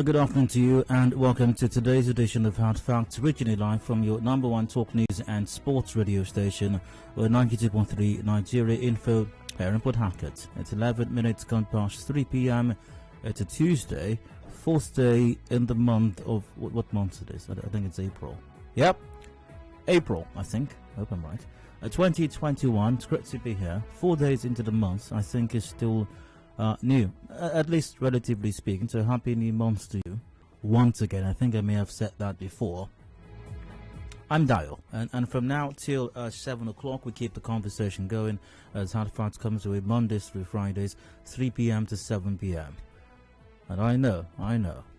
Good afternoon to you and welcome to today's edition of Hard Facts, originally live from your number one talk news and sports radio station, 92.3 Nigeria Info here in Port Harcourt. It's 11 minutes gone past 3 p.m. It's a Tuesday, fourth day in the month of, what month it is? I think it's April. Yep, April, I think. I hope I'm right. 2021, it's great to be here. 4 days into the month, I think is still new, at least relatively speaking. So happy new month to you once again. I think I may have said that before. I'm Dio, and from now till 7 o'clock we keep the conversation going as Hard Facts comes away Mondays through Fridays, 3 p.m. to 7 p.m. And I know,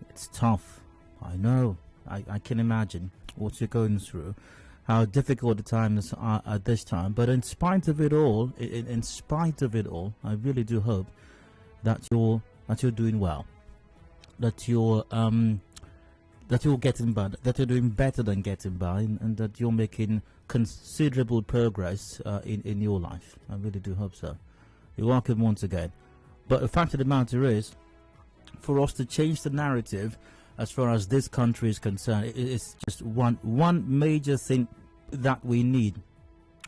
it's tough. I know, I can imagine what you're going through, how difficult the times are at this time. But in spite of it all, I really do hope that you're doing well, that you're getting by, that you're doing better than getting by, and that you're making considerable progress in your life. I really do hope so. You're welcome once again. But the fact of the matter is, for us to change the narrative as far as this country is concerned, it's just one major thing that we need.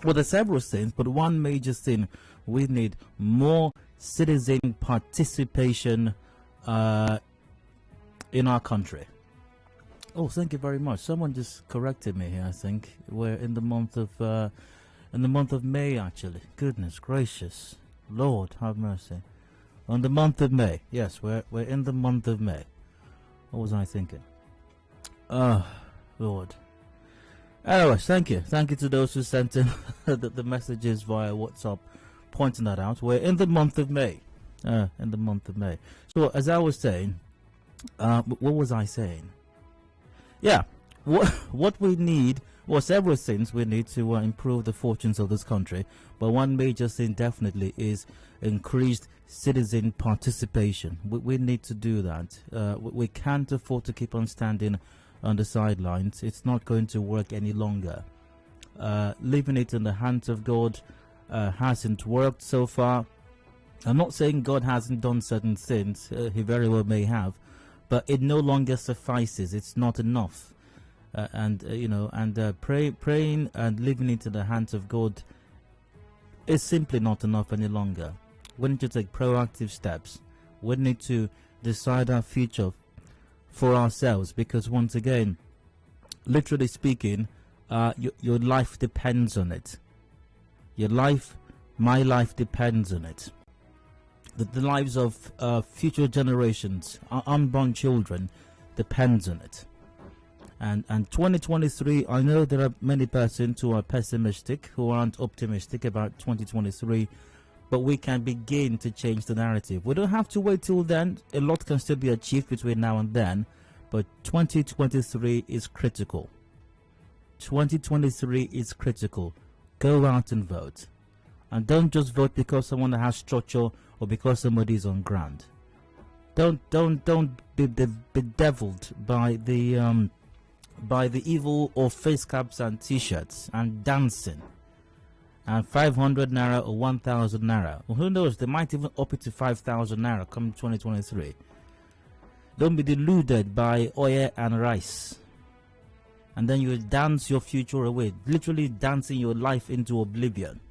Well, there's several things, but one major thing we need: more citizen participation in our country. Oh, thank you very much. Someone just corrected me here. I think we're in the month of May. Actually, goodness gracious, Lord have mercy. On the month of May, yes, we're in the month of May. What was I thinking? Oh, Lord. Anyway, thank you to those who sent in the messages via WhatsApp, pointing that out. We're in the month of May. So, as I was saying, what was I saying? Yeah, what we need, well, several things we need to improve the fortunes of this country. But one major thing definitely is increased citizen participation. We need to do that. We can't afford to keep on standing on the sidelines. It's not going to work any longer. Leaving it in the hands of God hasn't worked so far. I'm not saying God hasn't done certain things. He very well may have, but it no longer suffices. It's not enough. Praying and leaving it in the hands of God is simply not enough any longer. We need to take proactive steps. We need to decide our future for ourselves, because once again, literally speaking, your life depends on it. Your life, my life depends on it. The lives of future generations, our unborn children, depends on it. And 2023, I know there are many persons who are pessimistic, who aren't optimistic about 2023, but we can begin to change the narrative. We don't have to wait till then. A lot can still be achieved between now and then, but 2023 is critical. 2023 is critical. Go out and vote. And don't just vote because someone has structure or because somebody is on ground. Don't be bedeviled by the evil of face caps and t-shirts and dancing and 500 naira or 1,000 naira. Well, who knows? They might even up it to 5,000 naira come 2023. Don't be deluded by oil and rice, and then you dance your future away, literally dancing your life into oblivion.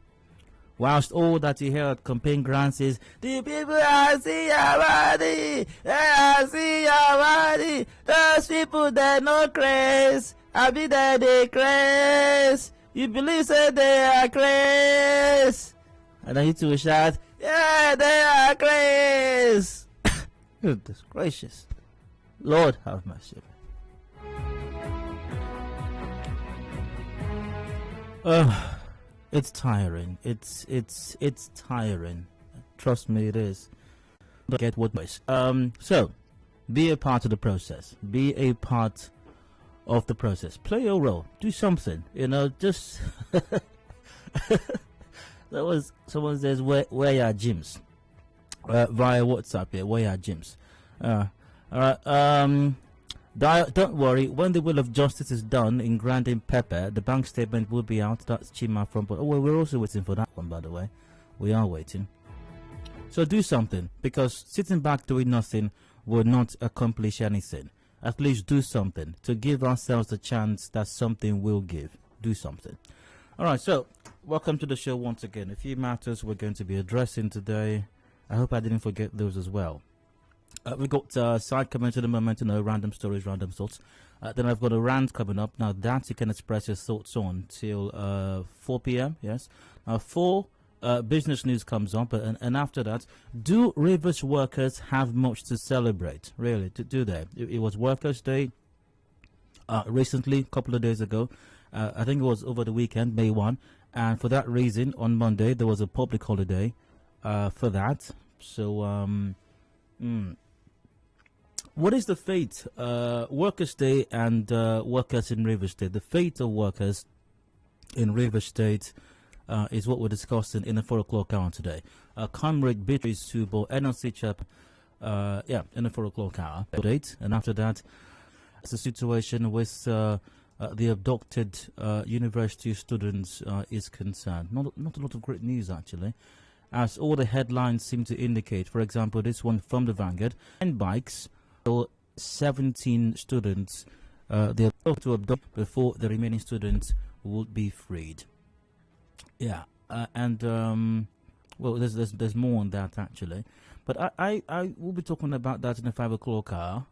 Whilst all that you hear at campaign grants is, the people are see your body, they are see your body, those people they no craze, I be there they craze, you believe say they are craze, and then you two shout, yeah they are craze. Goodness gracious, Lord have mercy. It's tiring. It's tiring. Trust me, it is. Don't get what ways. So be a part of the process. Be a part of the process. Play your role. Do something. Just that was someone says where are gyms? Via WhatsApp here. Where are gyms? Don't worry, when the will of justice is done in granting Pepper, the bank statement will be out. That's Chima from... Oh, well, we're also waiting for that one, by the way. We are waiting. So do something, because sitting back doing nothing will not accomplish anything. At least do something to give ourselves the chance that something will give. Do something. All right, so welcome to the show once again. A few matters we're going to be addressing today. I hope I didn't forget those as well. We've got side comments in a moment, random stories, random thoughts. Then I've got a rant coming up. Now that you can express your thoughts on till 4 p.m. Yes. Now 4 business news comes up, and after that, do Rivers workers have much to celebrate? Really, do they? It was Workers' Day recently, a couple of days ago. I think it was over the weekend, May 1, and for that reason, on Monday there was a public holiday for that. So, what is the fate? Workers' Day and workers in Rivers State. The fate of workers in Rivers State is what we're discussing in the 4 o'clock hour today. Comrade Beatrice Subo, NLC chap, in the 4 o'clock hour. Update, and after that, it's the situation with the abducted university students is concerned. Not a lot of great news, actually, as all the headlines seem to indicate. For example, this one from the Vanguard: 10 bikes, 17 students they are about to abduct before the remaining students would be freed. Yeah, well, there's more on that actually, but I will be talking about that in the 5 o'clock hour.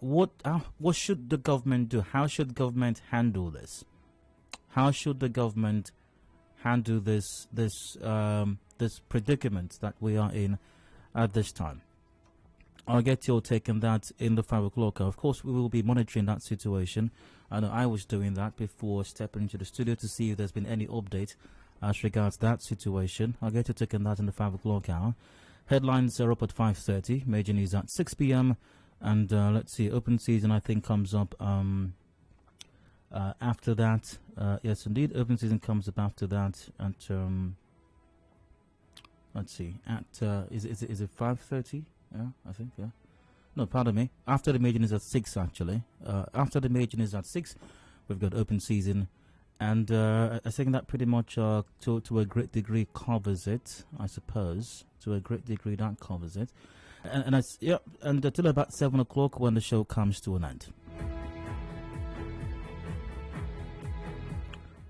What should the government do? How should government handle this? How should the government handle this predicament that we are in at this time? I'll get your take on that in the 5 o'clock hour. Of course, we will be monitoring that situation. I know I was doing that before stepping into the studio to see if there's been any update as regards that situation. I'll get your take on that in the 5 o'clock hour. Headlines are up at 5:30. Major news at 6 p.m. And let's see, open season I think comes up after that. Yes, indeed, open season comes up after that at let's see, at is it 5:30? Yeah, I think, yeah. No, pardon me. After the major news at 6, actually. After the major news at 6, we've got open season, and I think that pretty much to a great degree covers it. I suppose to a great degree that covers it. And until about 7 o'clock when the show comes to an end.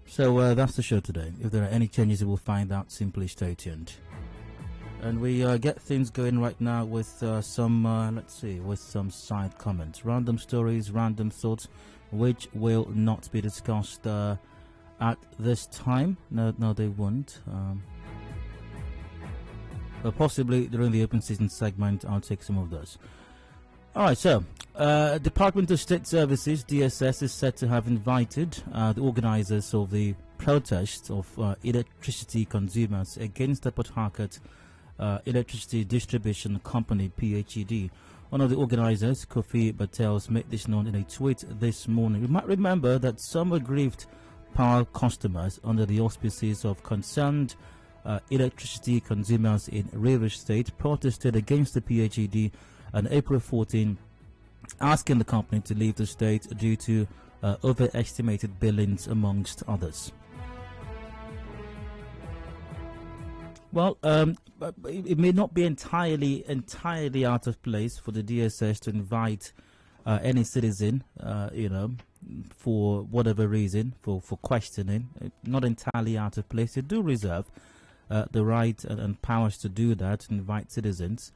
So that's the show today. If there are any changes, you will find out. Simply stay tuned. And we get things going right now with with some side comments, random stories, random thoughts, which will not be discussed at this time. No, they won't. But possibly during the open season segment, I'll take some of those. All right, so Department of State Services, DSS, is said to have invited the organizers of the protest of electricity consumers against the Port Harcourt Electricity Distribution Company, PHED. One of the organizers, Kofi Battels, made this known in a tweet this morning. You might remember that some aggrieved power customers under the auspices of concerned electricity consumers in Rivers State protested against the PHED on April 14, asking the company to leave the state due to overestimated billings, amongst others. Well, it may not be entirely out of place for the DSS to invite any citizen, for whatever reason, for questioning. Not entirely out of place. They do reserve the right and powers to do that, invite citizens.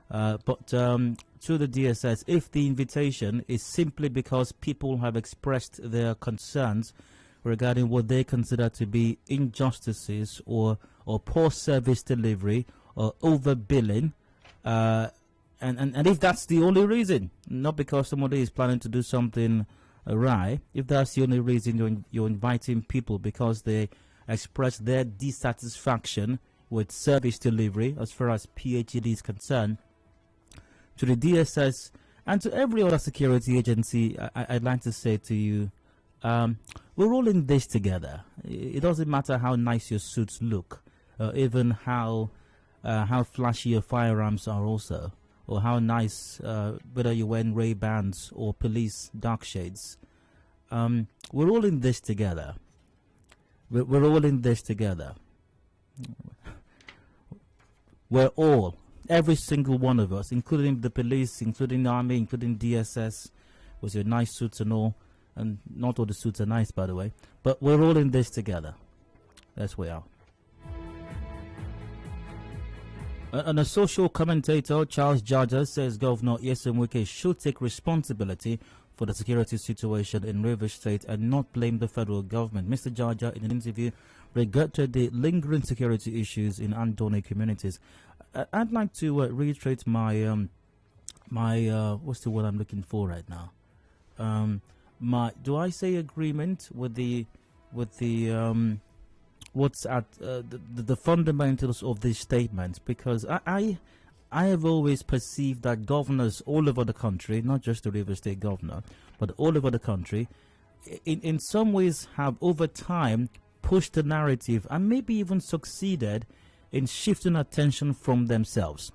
But to the DSS, if the invitation is simply because people have expressed their concerns regarding what they consider to be injustices or poor service delivery or overbilling, and if that's the only reason, not because somebody is planning to do something awry, if that's the only reason you're inviting people because they express their dissatisfaction with service delivery as far as PHED is concerned, to the DSS and to every other security agency, I'd like to say to you, we're all in this together. It doesn't matter how nice your suits look, even how flashy your firearms are also, or how nice, whether you're wearing Ray-Bans or police dark shades. We're all in this together. We're all in this together. We're all every single one of us, including the police, including the army, including DSS, with your nice suits and all. And not all the suits are nice, by the way. But we're all in this together. That's where we are. And a social commentator, Charles Jaja, says Governor Nyesom Wike should take responsibility for the security situation in Rivers State and not blame the federal government. Mr. Jaja, in an interview, regretted the lingering security issues in Andone communities. I'd like to reiterate my what's the word I'm looking for right now? Do I say agreement with the what's at the fundamentals of this statement? Because I have always perceived that governors all over the country, not just the Rivers State governor, but all over the country, in some ways have over time pushed the narrative and maybe even succeeded in shifting attention from themselves.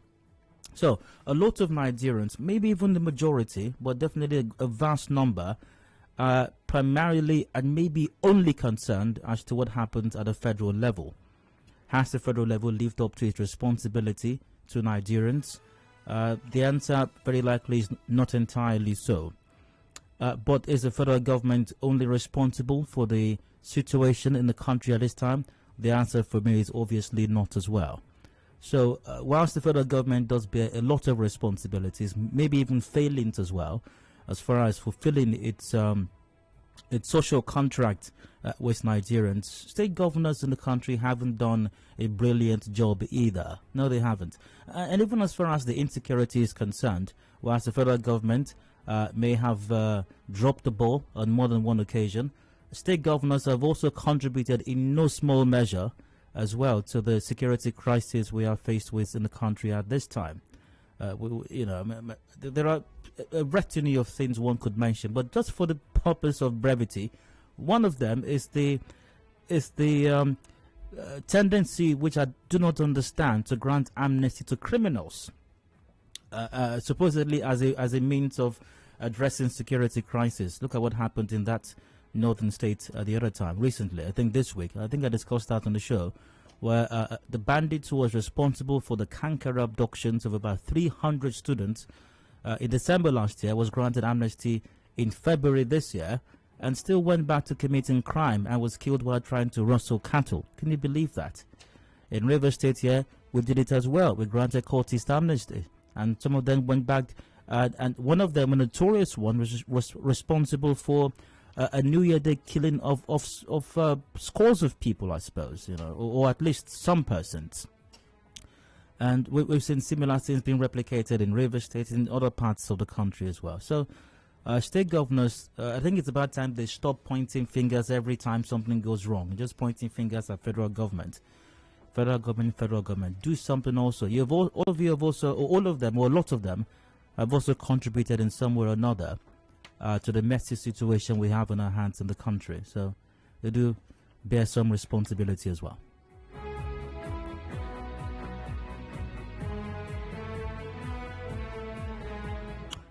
So a lot of Nigerians, maybe even the majority, but definitely a vast number, are primarily and maybe only concerned as to what happens at the federal level. Has the federal level lived up to its responsibility to Nigerians? The answer very likely is not entirely so. But is the federal government only responsible for the situation in the country at this time? The answer for me is obviously not as well. So whilst the federal government does bear a lot of responsibilities, maybe even failings as well, as far as fulfilling its social contract with Nigerians, state governors in the country haven't done a brilliant job either. No, they haven't. And even as far as the insecurity is concerned, whilst the federal government may have dropped the ball on more than one occasion, state governors have also contributed in no small measure as well to the security crisis we are faced with in the country at this time. There are a retinue of things one could mention, but just for the purpose of brevity, one of them is the tendency, which I do not understand, to grant amnesty to criminals, supposedly as a means of addressing security crisis. Look at what happened in that northern state the other time, recently. I think this week. I think I discussed that on the show, where the bandit who was responsible for the canker abductions of about 300 students in December last year was granted amnesty in February this year and still went back to committing crime and was killed while trying to rustle cattle. Can you believe that? In Rivers State here, we did it as well. We granted cultist amnesty, and some of them went back, and one of them, a notorious one, was responsible for a New Year Day killing of scores of people, I suppose, or at least some persons. And we've seen similar things being replicated in Rivers State, in other parts of the country as well. So state governors, I think it's about time they stop pointing fingers every time something goes wrong. Just pointing fingers at federal government. Federal government. Do something also. All of you have also, or all of them, or a lot of them, have also contributed in some way or another to the messy situation we have on our hands in the country. So they do bear some responsibility as well.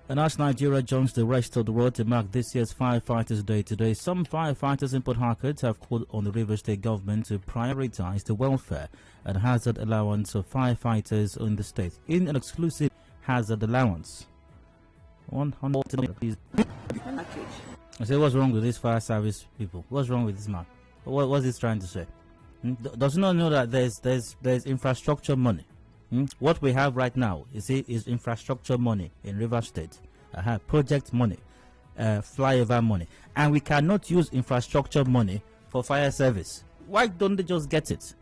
And as Nigeria joins the rest of the world to mark this year's Firefighters Day today, some firefighters in Port Harcourt have called on the Rivers State government to prioritize the welfare and hazard allowance of firefighters in the state in an exclusive hazard allowance. 100 please. I say, what's wrong with these fire service people? What's wrong with this man? What's he trying to say? Does not know that there's infrastructure money. What we have right now is infrastructure money in Rivers State, project money, flyover money, and we cannot use infrastructure money for fire service. Why don't they just get it?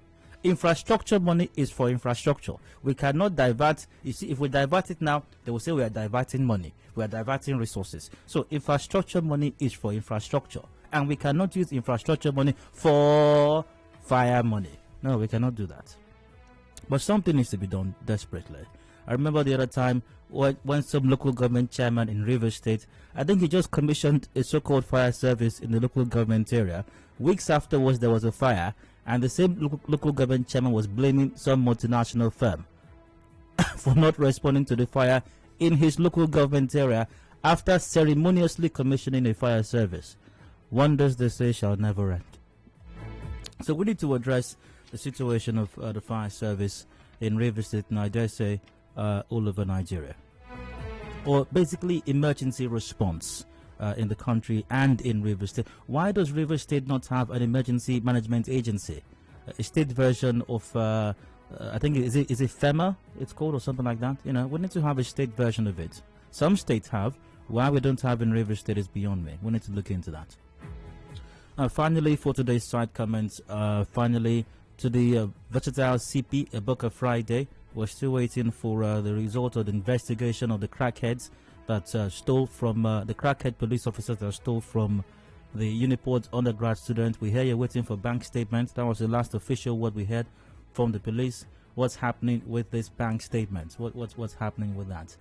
Infrastructure money is for infrastructure. We cannot divert. You see, if we divert it now, they will say we are diverting money. We are diverting resources. So infrastructure money is for infrastructure, and we cannot use infrastructure money for fire money. No, we cannot do that. But something needs to be done desperately. I remember the other time when some local government chairman in Rivers State, I think he just commissioned a so-called fire service in the local government area. Weeks afterwards, there was a fire, and the same local government chairman was blaming some multinational firm for not responding to the fire in his local government area after ceremoniously commissioning a fire service. Wonders, they say, shall never end. So we need to address the situation of the fire service in Rivers State, and I dare say all over Nigeria. Or basically emergency response in the country and in Rivers State. Why does Rivers State not have an emergency management agency? A state version of, I think, is it FEMA it's called, or something like that? You know, we need to have a state version of it. Some states have. Why we don't have in Rivers State is beyond me. We need to look into that. Finally, for today's side comments, finally, to the versatile CP, Eboka Friday. We're still waiting for the result of the investigation of the crackheads that stole from the crackhead police officers that stole from the Uniport undergrad student. We hear you're waiting for bank statements. That was the last official word we heard from the police. What's happening with this bank statement? What's happening with that?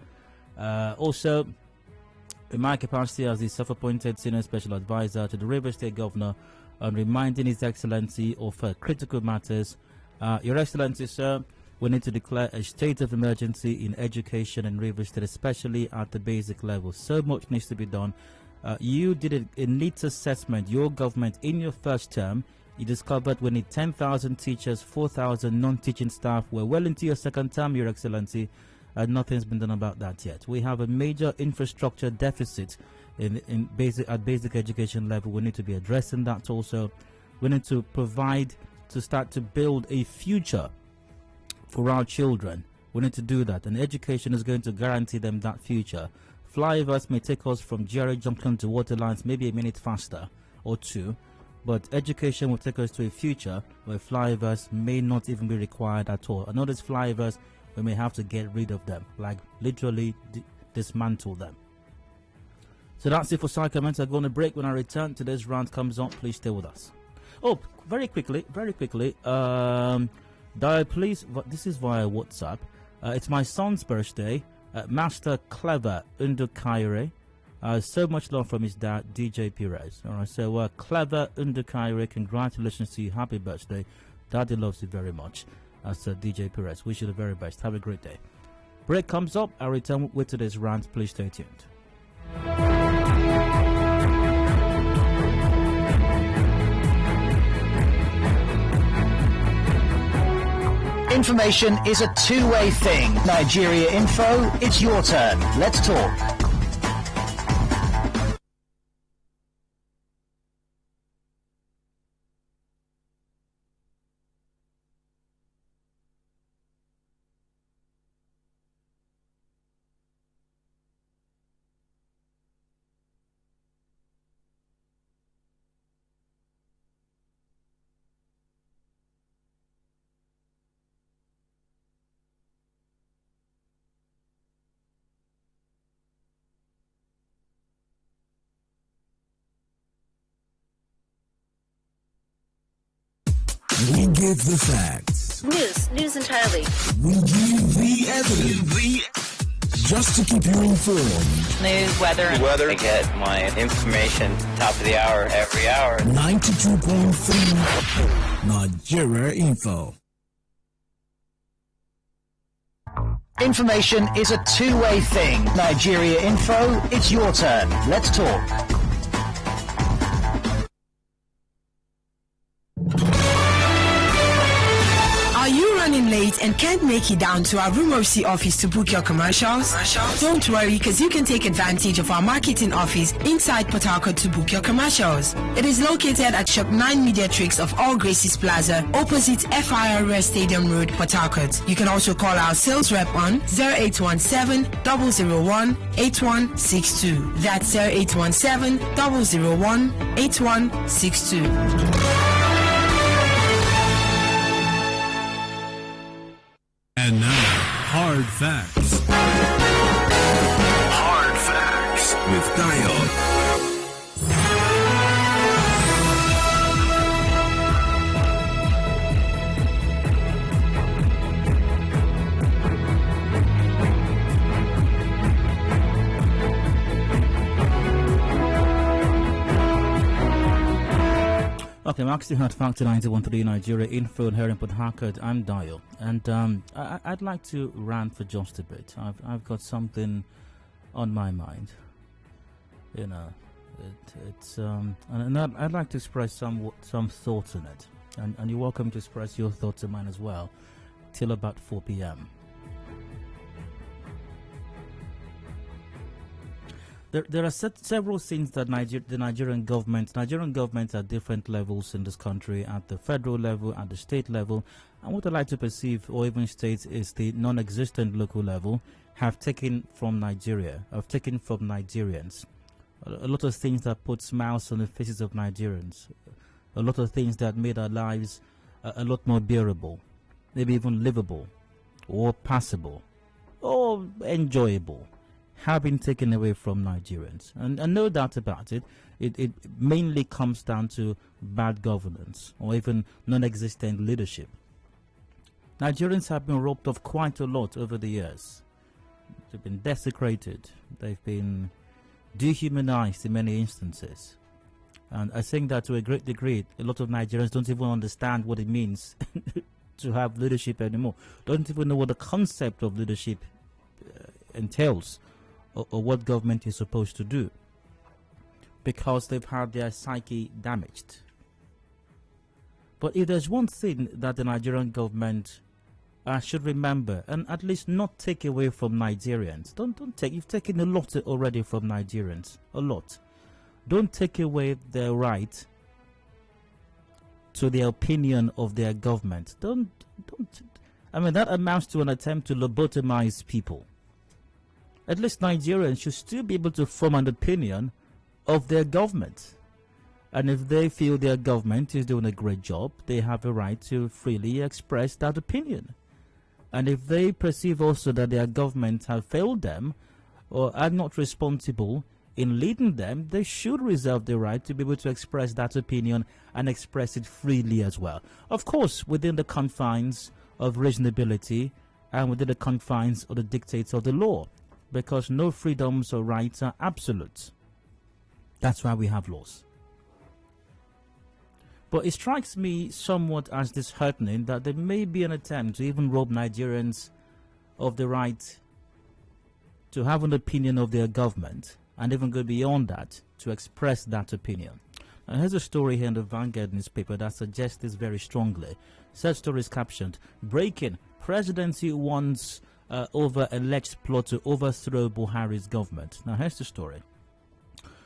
Also, in my capacity as the self-appointed senior special advisor to the Rivers State Governor, reminding His Excellency of critical matters. Your Excellency, sir, we need to declare a state of emergency in education in Rivers State, especially at the basic level. So much needs to be done. You did a neat assessment, your government, in your first term. You discovered we need 10,000 teachers, 4,000 non-teaching staff. We're well into your second term, Your Excellency, and nothing's been done about that yet. We have a major infrastructure deficit at basic education level. We need to be addressing that also. We need to provide, to start to build a future for our children. We need to do that, and education is going to guarantee them that future. Flyovers may take us from GRA Junction to Waterlines maybe a minute faster or two, but education will take us to a future where flyovers may not even be required at all. And all these flyovers, we may have to get rid of them, like literally dismantle them. So that's it for side comments. I'm going to break. When I return, today's round comes on. Please stay with us. Oh, very quickly, Dial, please, this is via WhatsApp. It's my son's birthday. Master Clever Undukaire. So much love from his dad, DJ Perez. All right, so Clever Undukaire, congratulations to you. Happy birthday. Daddy loves you very much. DJ Perez, wish you the very best. Have a great day. Break comes up. I'll return with today's rant. Please stay tuned. Information is a two-way thing. Nigeria Info, it's your turn. Let's talk. We give the facts. News entirely. We give the evidence. Just to keep you informed. News, weather. I get my information top of the hour every hour. 92.3 Nigeria Info. Information is a two-way thing. Nigeria Info, it's your turn. Let's talk. Late and can't make it down to our Rumorsi office to book your commercials? Don't worry, because you can take advantage of our marketing office inside Port Harcourt to book your commercials. It is located at Shop 9 Mediatrix of All Graces Plaza, opposite FIRS Stadium Road, Port Harcourt. You can also call our sales rep on 0817-001-8162. That's 0817-001-8162. And now, Hard Facts. Hard Facts with Dial. Okay, Max, the Hard Factor 91.3 Nigeria Info here in Port Harcourt. I'm Dial, and I'd like to rant for just a bit. I've got something on my mind. You know, and I'd like to express some thoughts on it, and you're welcome to express your thoughts on mine as well, till about 4 p.m. There are several things that the Nigerian government at different levels in this country, at the federal level, at the state level, and what I like to perceive or even state is the non-existent local level, have taken from Nigeria, have taken from Nigerians. A lot of things that put smiles on the faces of Nigerians, a lot of things that made our lives a lot more bearable, maybe even livable, or passable, or enjoyable, have been taken away from Nigerians. And no doubt about it, it mainly comes down to bad governance or even non-existent leadership. Nigerians have been robbed of quite a lot over the years. They've been desecrated. They've been dehumanized in many instances. And I think that to a great degree, a lot of Nigerians don't even understand what it means to have leadership anymore. Don't even know what the concept of leadership entails. Or what government is supposed to do, because they've had their psyche damaged. But if there's one thing that the Nigerian government should remember, and at least not take away from Nigerians, you've taken a lot already from Nigerians, a lot. Don't take away their right to the opinion of their government. I mean, that amounts to an attempt to lobotomize people. At least Nigerians should still be able to form an opinion of their government. And if they feel their government is doing a great job, they have a right to freely express that opinion. And if they perceive also that their government have failed them or are not responsible in leading them, they should reserve the right to be able to express that opinion and express it freely as well. Of course, within the confines of reasonability and within the confines of the dictates of the law. Because no freedoms or rights are absolute. That's why we have laws. But it strikes me somewhat as disheartening that there may be an attempt to even rob Nigerians of the right to have an opinion of their government, and even go beyond that to express that opinion. Now, here's a story here in the Vanguard newspaper that suggests this very strongly. Such story is captioned, "Breaking, Presidency wants over alleged plot to overthrow Buhari's government." Now here's the story.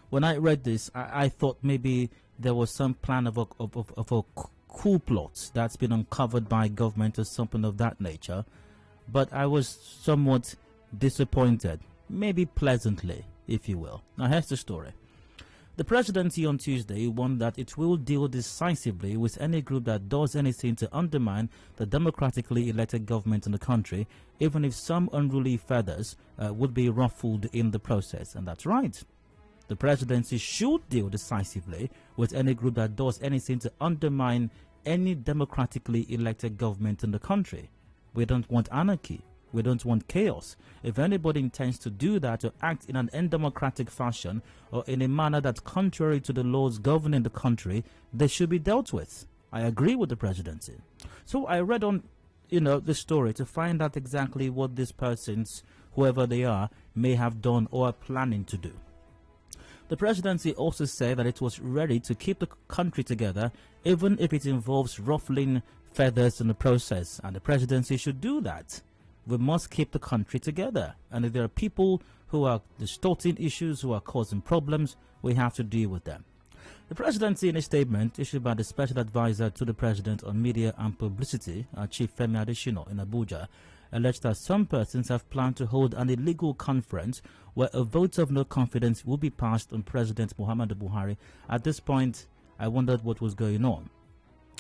When I read this, I thought maybe there was some plan of a coup plot that's been uncovered by government or something of that nature. But I was somewhat disappointed, maybe pleasantly, if you will. Now here's the story. The presidency on Tuesday warned that it will deal decisively with any group that does anything to undermine the democratically elected government in the country, even if some unruly feathers would be ruffled in the process. And that's right. The presidency should deal decisively with any group that does anything to undermine any democratically elected government in the country. We don't want anarchy. We don't want chaos. If anybody intends to do that or act in an undemocratic fashion or in a manner that's contrary to the laws governing the country, they should be dealt with. I agree with the presidency. So I read on, the story to find out exactly what these persons, whoever they are, may have done or are planning to do. The presidency also said that it was ready to keep the country together, even if it involves ruffling feathers in the process, and the presidency should do that. We must keep the country together, and if there are people who are distorting issues, who are causing problems, we have to deal with them. The presidency, in a statement issued by the special advisor to the president on media and publicity, Chief Femi Adesina in Abuja, alleged that some persons have planned to hold an illegal conference where a vote of no confidence will be passed on President Muhammadu Buhari. At this point, I wondered what was going on.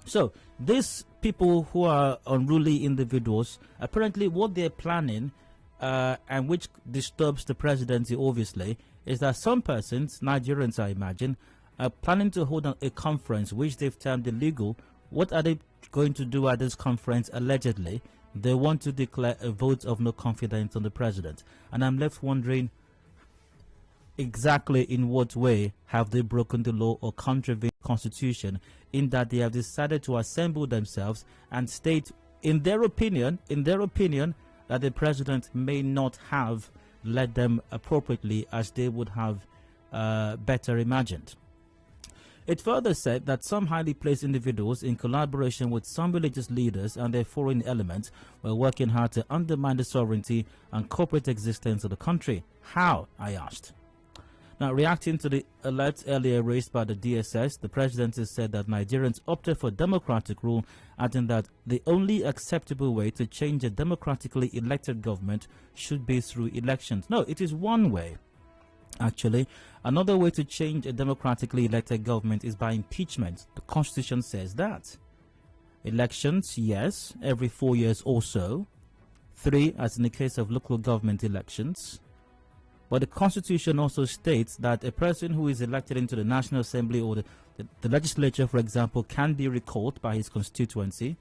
So, these people who are unruly individuals, apparently what they're planning, and which disturbs the presidency obviously, is that some persons, Nigerians I imagine, are planning to hold a conference which they've termed illegal. What are they going to do at this conference allegedly? They want to declare a vote of no confidence on the president. And I'm left wondering, exactly in what way have they broken the law or contravened the constitution, in that they have decided to assemble themselves and state in their opinion that the president may not have led them appropriately as they would have better imagined. It further said that some highly placed individuals, in collaboration with some religious leaders and their foreign elements, were working hard to undermine the sovereignty and corporate existence of the country. How? I asked. Now, reacting to the alert earlier raised by the DSS, the presidency said that Nigerians opted for democratic rule, adding that the only acceptable way to change a democratically elected government should be through elections. No, it is one way. Actually, another way to change a democratically elected government is by impeachment. The Constitution says that. Elections, yes, every 4 years or so. 3, as in the case of local government elections. But the Constitution also states that a person who is elected into the National Assembly or the legislature, for example, can be recalled by his constituency.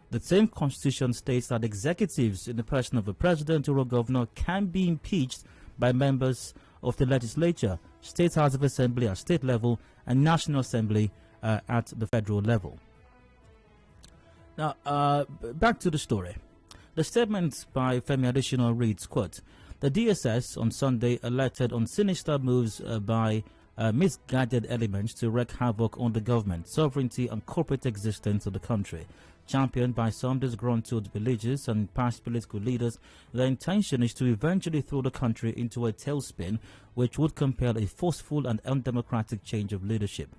The same Constitution states that executives in the person of a president or a governor can be impeached by members of the legislature, State House of Assembly at state level, and National Assembly at the federal level. Now, back to the story. The statement by Femi Adesina reads, quote, "The DSS on Sunday alerted on sinister moves by misguided elements to wreak havoc on the government, sovereignty and corporate existence of the country. Championed by some disgruntled religious and past political leaders, the intention is to eventually throw the country into a tailspin which would compel a forceful and undemocratic change of leadership.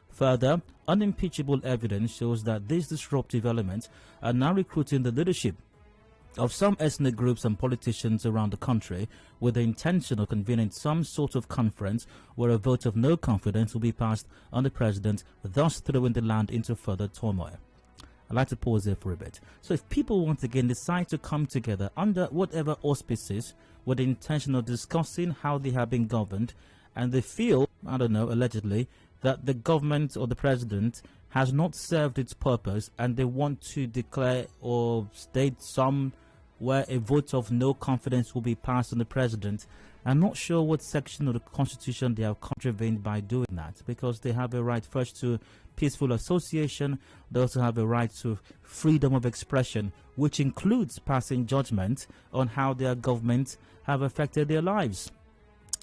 Further, unimpeachable evidence shows that these disruptive elements are now recruiting the leadership of some ethnic groups and politicians around the country with the intention of convening some sort of conference where a vote of no confidence will be passed on the president, thus throwing the land into further turmoil." I'd like to pause there for a bit. So if people once again decide to come together under whatever auspices with the intention of discussing how they have been governed, and they feel, I don't know, allegedly, that the government or the president has not served its purpose and they want to declare or state somewhere a vote of no confidence will be passed on the president, I'm not sure what section of the Constitution they have contravened by doing that, because they have a right first to peaceful association. They also have a right to freedom of expression, which includes passing judgment on how their governments have affected their lives.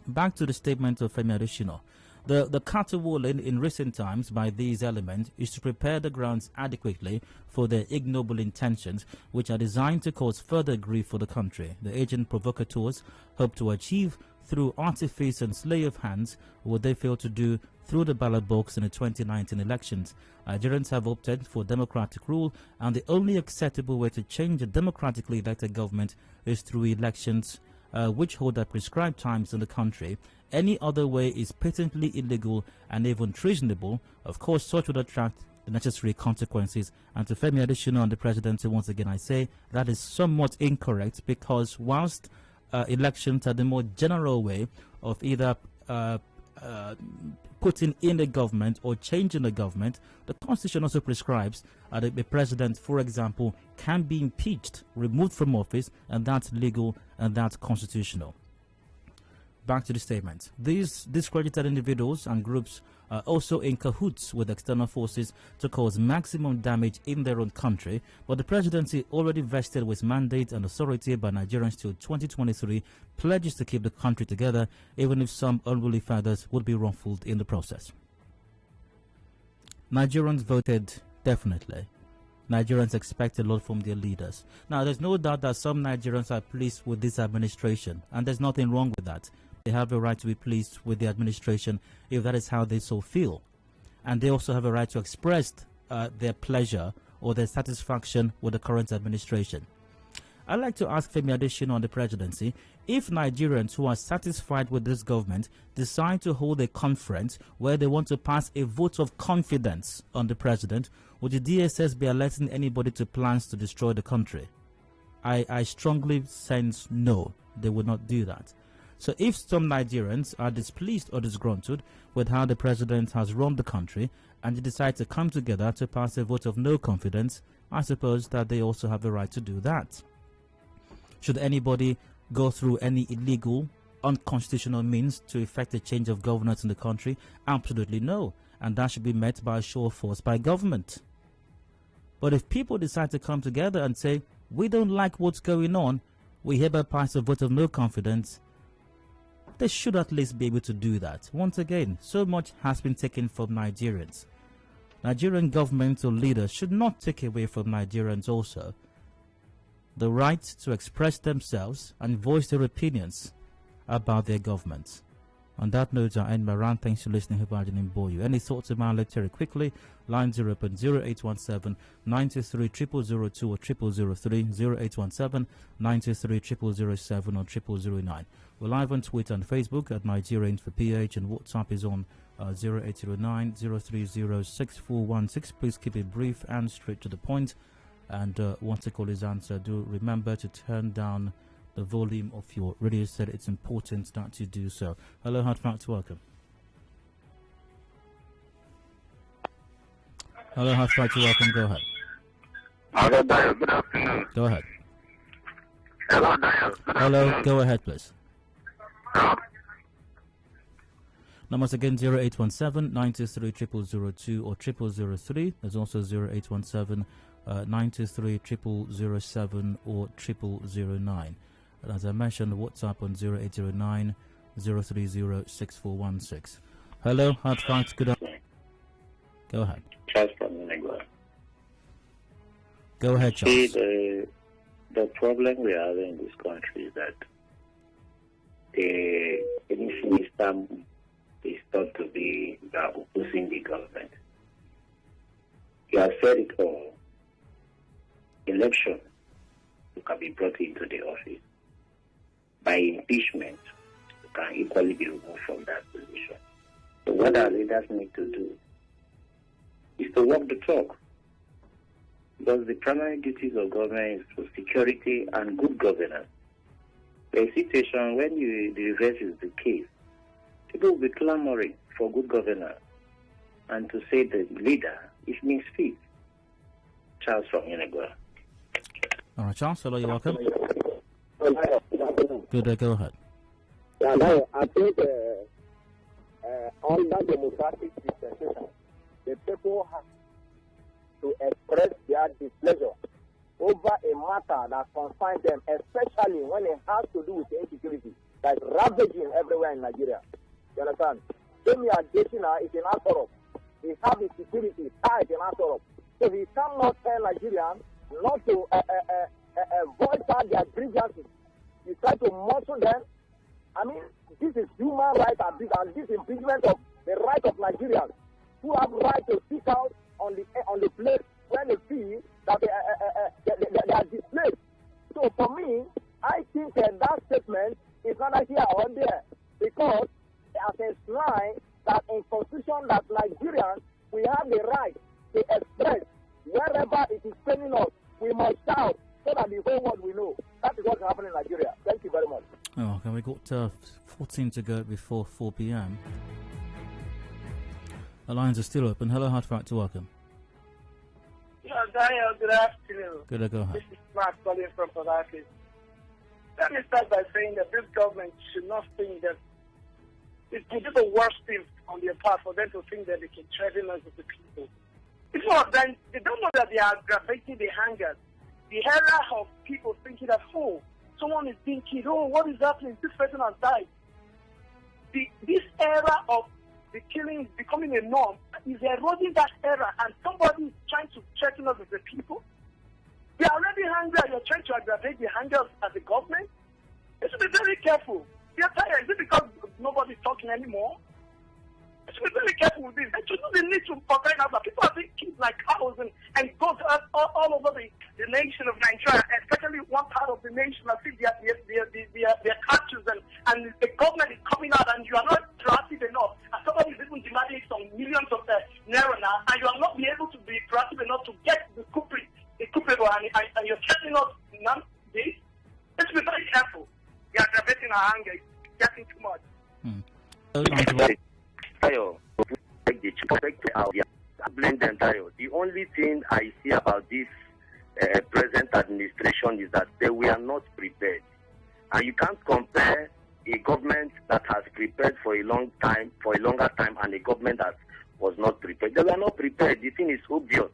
Back to the statement of Femi Adesina. The caterwauling in recent times by these elements is to prepare the grounds adequately for their ignoble intentions, which are designed to cause further grief for the country. The agent provocateurs hope to achieve through artifice and sleight of hands what they failed to do through the ballot box in the 2019 elections. Nigerians have opted for democratic rule, and the only acceptable way to change a democratically elected government is through elections, which hold at prescribed times in the country. Any other way is patently illegal and even treasonable. Of course, such would attract the necessary consequences. And to Femi Adesina and the presidency, once again, I say that is somewhat incorrect, because whilst elections are the more general way of either putting in a government or changing the government, the Constitution also prescribes that a president, for example, can be impeached, removed from office, and that's legal and that's constitutional. Back to the statement. These discredited individuals and groups are also in cahoots with external forces to cause maximum damage in their own country, but the presidency, already vested with mandate and authority by Nigerians till 2023, pledges to keep the country together, even if some unruly fathers would be ruffled in the process. Nigerians voted definitely. Nigerians expect a lot from their leaders. Now, there's no doubt that some Nigerians are pleased with this administration, and there's nothing wrong with that. They have a right to be pleased with the administration if that is how they so feel. And they also have a right to express their pleasure or their satisfaction with the current administration. I'd like to ask Femi Adesina on the presidency, if Nigerians who are satisfied with this government decide to hold a conference where they want to pass a vote of confidence on the president, would the DSS be alerting anybody to plans to destroy the country? I strongly sense no, they would not do that. So if some Nigerians are displeased or disgruntled with how the president has run the country and they decide to come together to pass a vote of no confidence, I suppose that they also have a right to do that. Should anybody go through any illegal, unconstitutional means to effect a change of governance in the country? Absolutely no. And that should be met by a show of force by government. But if people decide to come together and say, we don't like what's going on, we hereby pass a vote of no confidence, they should at least be able to do that. Once again, so much has been taken from Nigerians. Nigerian governmental leaders should not take away from Nigerians also the right to express themselves and voice their opinions about their governments. On that note, I end my rant. Thanks for listening. Hope I didn't bore you. Any thoughts about lecture quickly? Lines are open 0817 93 0002 or 0003, 0817 93 0007 or 0009. We're live on Twitter and Facebook at Nigerians for PH, and WhatsApp is on 0809 030 6416. Please keep it brief and straight to the point. And once the call is answered, do remember to turn down the volume of your radio set. It's important that you do so. Hello, hard facts, welcome. Hello, hard facts, welcome. Go ahead. Hello, Dayo. Good afternoon. Go ahead. Hello, Dayo. Good Hello, afternoon. go ahead, please. Numbers again 0817 93 0002 or 0003. There's also 0817 93 0007 or 0009. And as I mentioned, WhatsApp on 0809 030 6416. Hello, hard facts, good afternoon. Go ahead. Charles from Nigeria. Go ahead, Charles. See, the problem we have in this country is that any minister is thought to be opposing the government. You have said it all. Election can be brought into the office. By impeachment, you can equally be removed from that position. So what our leaders need to do is to walk the talk. Because the primary duties of government is for security and good governance. The situation when the reverse is the case, people will be clamoring for good governance and to say the leader is misfit. Charles from Nigeria. All right, Charles, hello, you're welcome. Good, go ahead. Yeah, no, I think under democratic dispensation, the people have to express their displeasure over a matter that concerns them, especially when it has to do with insecurity that's ravaging everywhere in Nigeria. You understand? Kemi Adesina is in Asorok. They have insecurity tied in Asorok. So we cannot tell Nigerians not to voice out their grievances. You try to muscle them. I mean, this is human rights abuse, and this impingement of the right of Nigerians who have right to speak out on the place when they feel that they are displaced. So for me, I think that statement is not here or there, because as a sign that in constitution that Nigerians, we have the right to express wherever it is paining us. We must shout so that the whole world will know. That is what's happening in Nigeria. Thank you very much. Oh, okay, we got 14 to go before 4 p.m. The lines are still open. Hello, hard fact, welcome. Yeah, Daniel, good afternoon. Good, go ahead. This is Mark calling from Port Harcourt. Let me start by saying that this government should not think that it is the worst thing on their part for them to think that they can threaten us as the people. It's not then they don't know that they are aggravating the hangers. The era of people thinking that, oh, someone is being killed, oh, what is happening? This person has died. This era of the killing is becoming a norm is eroding that era, and somebody is trying to threaten us as the people. We are already hungry and you're trying to aggravate the hangers as a government. You should be very careful. You're tired. Is it because nobody's talking anymore? You should be very careful with this. There should not be need to forget that people are being killed like cows and goats all over the nation of Nigeria, especially one part of the nation. I think they are countries and the government is coming out and you are not proactive enough. And somebody is even demanding some millions of naira now, and you are not be able to be proactive enough to get the culprit, and you're telling us none this. Let's be very careful. We are aggravating our anger. It's getting too much. The only thing I see about this present administration is that they were not prepared. And you can't compare a government that has prepared for a longer time, and a government that was not prepared. They were not prepared. The thing is obvious.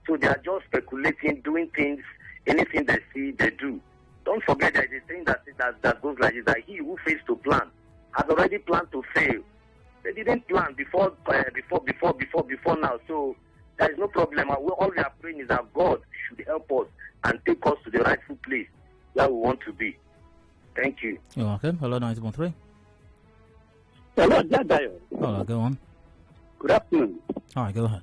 So they are just speculating, doing things, anything they see, they do. Don't forget that the thing that goes like this, that he who fails to plan has already planned to fail. They didn't plan before now. So there is no problem. All we are praying is that God should help us and take us to the rightful place where we want to be. Thank you. You're welcome. Hello, 913. Hello, Adedayo. Oh, go on. Good afternoon. All right, go ahead.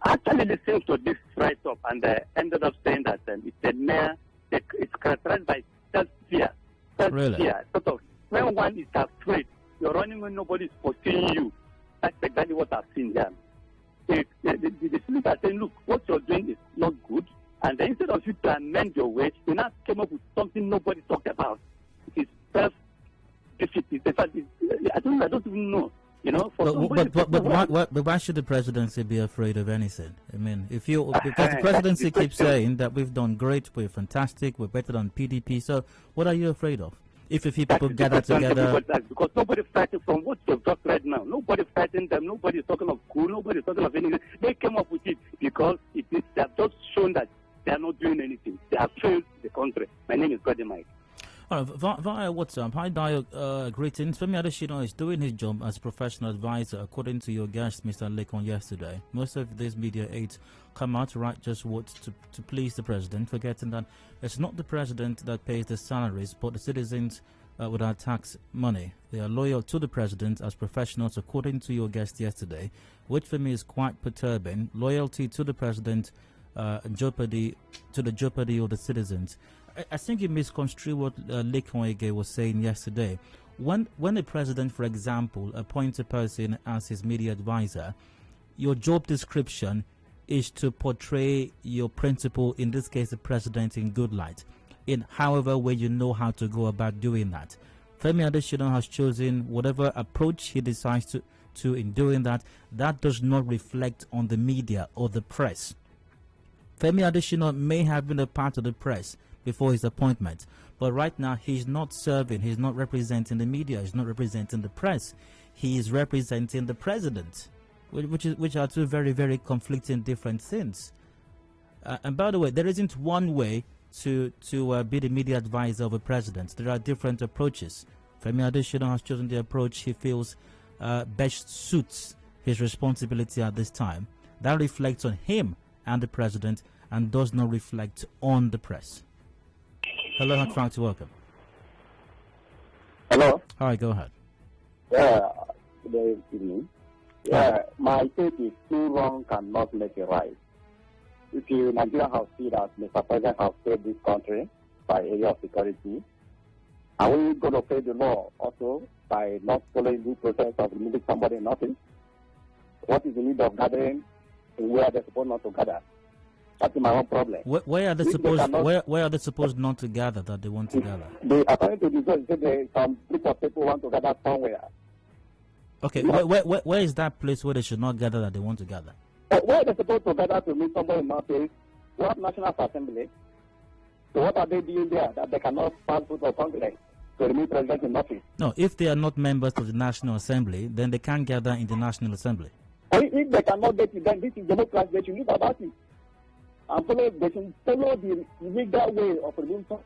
I actually listened to this write-up and ended up saying that it's characterized by self-fear. Really? Self-fear. Sort of, when one is afraid, you're running when nobody's pursuing you. That's exactly what I've seen there. The students are saying, look, what you're doing is not good. And then instead of you to amend your way, you now came up with something nobody talked about. It is self-defeat. In fact, I don't even know. You know, but why should the presidency be afraid of anything? I mean, because the presidency keeps saying that we've done great, we're fantastic, we're better than PDP. So what are you afraid of? If people gather together, because nobody's fighting from what you've just read now. Nobody's fighting them. Nobody's talking of coup. Nobody's talking of anything. They came up with it because they have just shown that they are not doing anything. They have failed the country. My name is Mike. All right, via WhatsApp. Hi, Dio. Greetings. Femi Adesina is doing his job as professional advisor, according to your guest, Mr. Lekon, yesterday. Most of these media aides come out to write just words to please the president, forgetting that it's not the president that pays the salaries, but the citizens with our tax money. They are loyal to the president as professionals, according to your guest yesterday, which for me is quite perturbing. Loyalty to the president, jeopardy of the citizens. I think you misconstrued what Lekon was saying yesterday. When a president, for example, appoints a person as his media advisor, your job description is to portray your principal, in this case the president, in good light, in however way you know how to go about doing that. Femi Adesina has chosen whatever approach he decides to in doing that. That does not reflect on the media or the press. Femi Adesina may have been a part of the press before his appointment, but right now he's not serving, he's not representing the media, he's not representing the press, he is representing the president, which are two very, very conflicting different things. And by the way, there isn't one way to be the media advisor of a president. There are different approaches. Femi Adesina has chosen the approach he feels best suits his responsibility at this time. That reflects on him and the president and does not reflect on the press. Hello, I'm trying to welcome. Hello. Hi, go ahead. Good evening. My take is too wrong cannot make it right. If Nigeria have seen that Mr. President has saved this country by area of security, are we going to pay the law also by not following the process of removing somebody in office? What is the need of gathering where they're supposed not to gather? That's my own problem. Where are they supposed not to gather that they want to gather? According to the judge, some group of people want to gather somewhere. Okay, where is that place where they should not gather that they want to gather? Where are they supposed to gather to meet somebody in office? We have National Assembly. So what are they doing there that they cannot pass through the Congress to remove President in office? No, if they are not members of the National Assembly, then they can't gather in the National Assembly. If they cannot get it, then this is democracy. They should leave about it. And they should follow the legal way of removing.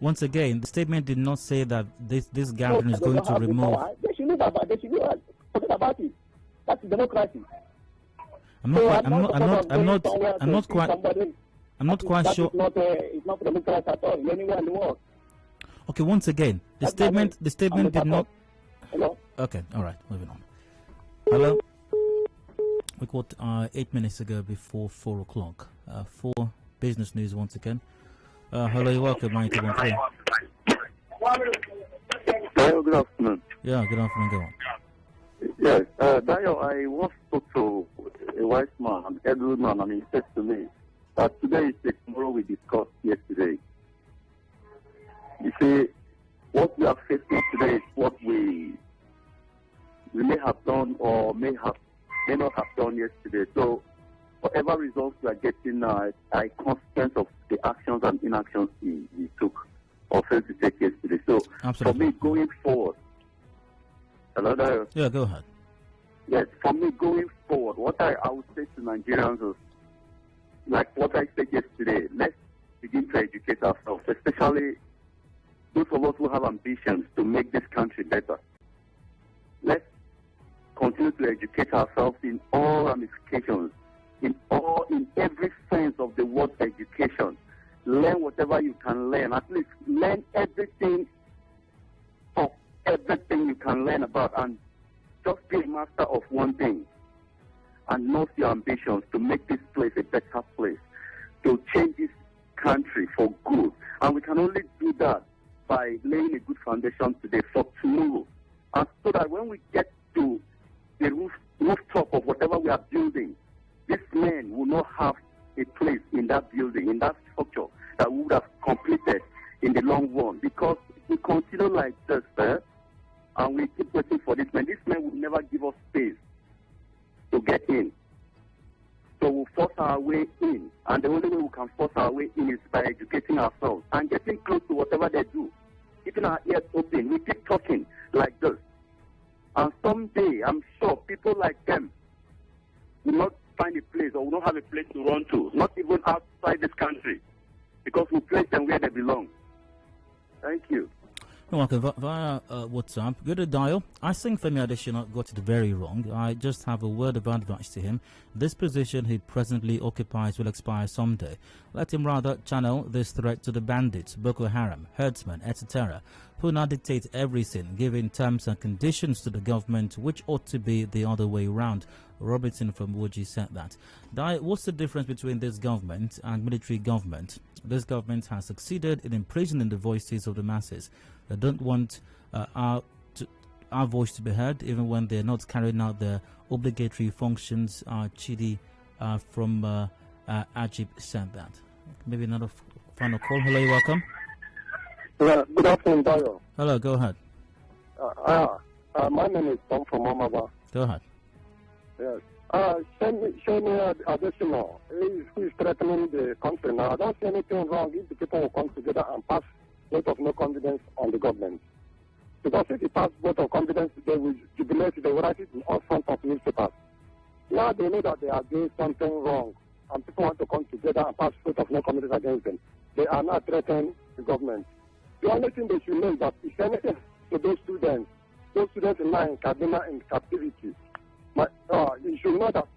Once again, the statement did not say that this gathering is going to remove. They should leave about it. That's democracy. I'm not quite sure. It's not democracy at all anywhere in the world. Okay, once again, the statement did not. Hello. Okay, all right, moving on. Hello. We got 8 minutes ago before 4 o'clock. For business news once again. Hello, you're welcome, 91.3. Hello, good afternoon. Yeah, good afternoon, go on. Yes, Dayo, I once spoke to a wise man, an elderly man, and he said to me that today is the tomorrow we discussed yesterday. You see, what we are facing today is what we may have done or may not have done yesterday. So, whatever results we are getting now are a consequence of the actions and inactions we took or failed to take yesterday. So, absolutely. For me, going forward, hello there. Yeah, go ahead. Yes, for me, going forward, what I would say to Nigerians is, like what I said yesterday, let's begin to educate ourselves, especially those of us who have ambitions to make this country better. Let's continue to educate ourselves in all ramifications, in every sense of the word education. Learn whatever you can learn. At least learn everything you can learn about, and Just be a master of one thing and not your ambitions to make this place a better place, to change this country for good. And we can only do that by laying a good foundation today for tomorrow. And so that when we get to the rooftop of whatever we are building, these men will not have a place in that building, in that structure that we would have completed in the long run. Because if we continue like this, and we keep waiting for this man will never give us space to get in. So we'll force our way in. And the only way we can force our way in is by educating ourselves and getting close to whatever they do. Keeping our ears open. We keep talking like this. And someday, I'm sure people like them will not find a place or will not have a place to run to, not even outside this country, because we place them where they belong. Thank you. Welcome via WhatsApp. Good to dial. I think Femi Adesina got it very wrong. I just have a word of advice to him. This position he presently occupies will expire someday. Let him rather channel this threat to the bandits, Boko Haram, herdsmen, etc., who now dictate everything, giving terms and conditions to the government, which ought to be the other way around. Robertson from Woji said that. What's the difference between this government and military government? This government has succeeded in imprisoning the voices of the masses. They don't want our voice to be heard, even when they're not carrying out their obligatory functions. Chidi from Ajib said that. Maybe another final call. Hello, you're welcome. Good afternoon, Dayo. Hello, go ahead. My name is Tom from Omaba. Go ahead. Yes. Shemi Adesina who is threatening the country now. I don't see anything wrong if the people will come together and pass vote of no confidence on the government. Because if they pass vote of confidence, they will jubilate, they will write it in all front of newspapers. Now they know that they are doing something wrong, and people want to come together and pass vote of no confidence against them. They are not threatening the government. The only thing they should know is that if anything to those students in Kaduna in captivity, you should know that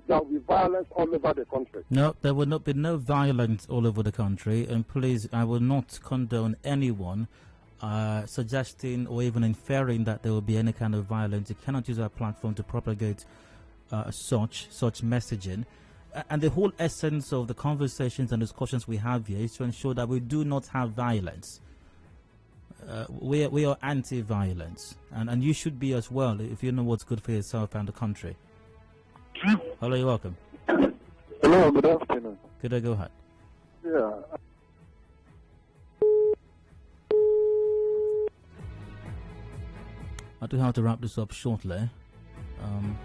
there will be violence all over the country. No, there will not be no violence all over the country. And please, I will not condone anyone suggesting or even inferring that there will be any kind of violence. You cannot use our platform to propagate such messaging. And the whole essence of the conversations and discussions we have here is to ensure that we do not have violence. We are anti-violence, and you should be as well if you know what's good for yourself and the country. Hello, you're welcome. Hello, good afternoon. Could I go ahead? Yeah. I do have to wrap this up shortly. I'm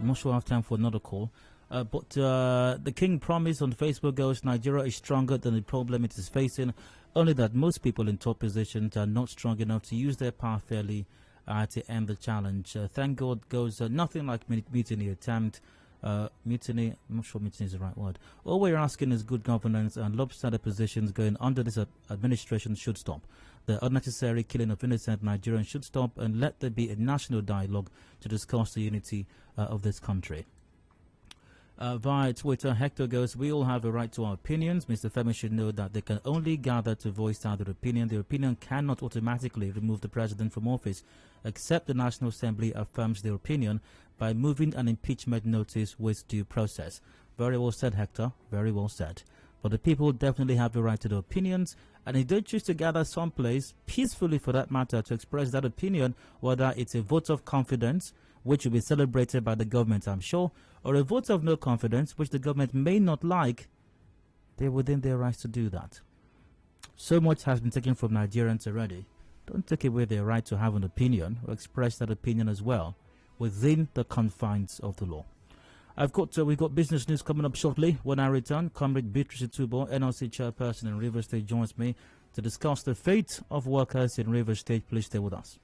not sure I have time for another call. But the King promise on Facebook goes, Nigeria is stronger than the problem it is facing, only that most people in top positions are not strong enough to use their power fairly to end the challenge. Thank God goes, nothing like mutiny attempt. Mutiny, I'm not sure mutiny is the right word. All we're asking is good governance, and lopsided positions going under this administration should stop. The unnecessary killing of innocent Nigerians should stop, and let there be a national dialogue to discuss the unity of this country. Via Twitter, Hector goes, we all have a right to our opinions. Mr. Femi should know that they can only gather to voice out their opinion. Their opinion cannot automatically remove the president from office, except the National Assembly affirms their opinion by moving an impeachment notice with due process. Very well said, Hector. Very well said. But the people definitely have the right to their opinions, and if they choose to gather someplace, peacefully for that matter, to express that opinion, whether it's a vote of confidence, which will be celebrated by the government, I'm sure, or a vote of no confidence, which the government may not like, they're within their rights to do that. So much has been taken from Nigerians already. Don't take away their right to have an opinion, or express that opinion as well, within the confines of the law. We've got business news coming up shortly. When I return, Comrade Beatrice Tubo, NLC chairperson in Rivers State, joins me to discuss the fate of workers in Rivers State. Please stay with us.